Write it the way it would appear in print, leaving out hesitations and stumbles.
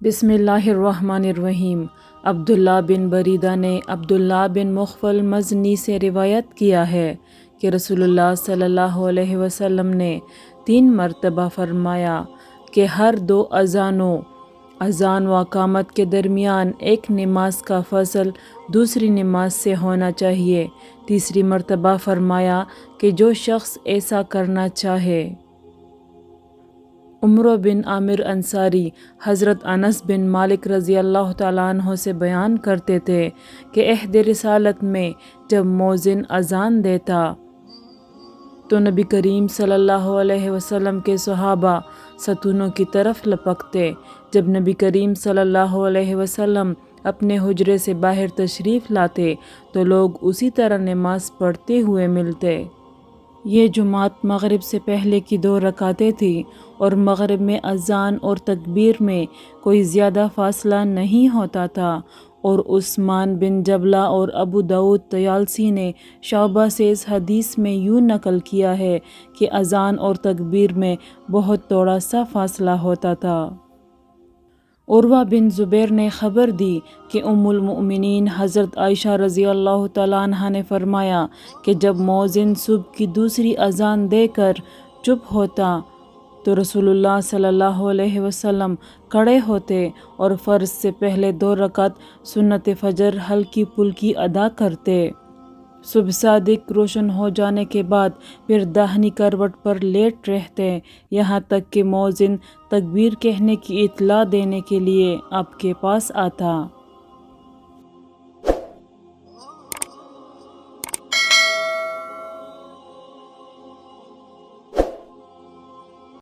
بسم اللہ الرحمن الرحیم۔ عبداللہ بن بریدہ نے عبداللہ بن مغفل مزنی سے روایت کیا ہے کہ رسول اللہ صلی اللہ علیہ وسلم نے 3 مرتبہ فرمایا کہ ہر 2 اذان و اقامت کے درمیان ایک نماز کا فصل دوسری نماز سے ہونا چاہیے۔ تیسری مرتبہ فرمایا کہ جو شخص ایسا کرنا چاہے۔ عمرو بن عامر انصاری حضرت انس بن مالک رضی اللہ تعالیٰ عنہ سے بیان کرتے تھے کہ عہد رسالت میں جب مؤذن اذان دیتا تو نبی کریم صلی اللہ علیہ وسلم کے صحابہ ستونوں کی طرف لپکتے۔ جب نبی کریم صلی اللہ علیہ وسلم اپنے حجرے سے باہر تشریف لاتے تو لوگ اسی طرح نماز پڑھتے ہوئے ملتے۔ یہ جماعت مغرب سے پہلے کی 2 رکعتیں تھی اور مغرب میں اذان اور تکبیر میں کوئی زیادہ فاصلہ نہیں ہوتا تھا، اور عثمان بن جبلہ اور ابو داؤد طیالسی نے شعبہ سے اس حدیث میں یوں نقل کیا ہے کہ اذان اور تکبیر میں بہت تھوڑا سا فاصلہ ہوتا تھا۔ عروہ بن زبیر نے خبر دی کہ ام المؤمنین حضرت عائشہ رضی اللہ تعالیٰ عنہا نے فرمایا کہ جب مؤذن صبح کی دوسری اذان دے کر چپ ہوتا تو رسول اللہ صلی اللہ علیہ وسلم کھڑے ہوتے اور فرض سے پہلے 2 رکعت سنت فجر ہلکی پھلکی ادا کرتے۔ صبح صادق روشن ہو جانے کے بعد پھر داہنی کروٹ پر لیٹ رہتے یہاں تک کہ مؤذن تکبیر کہنے کی اطلاع دینے کے لیے آپ کے پاس آتا۔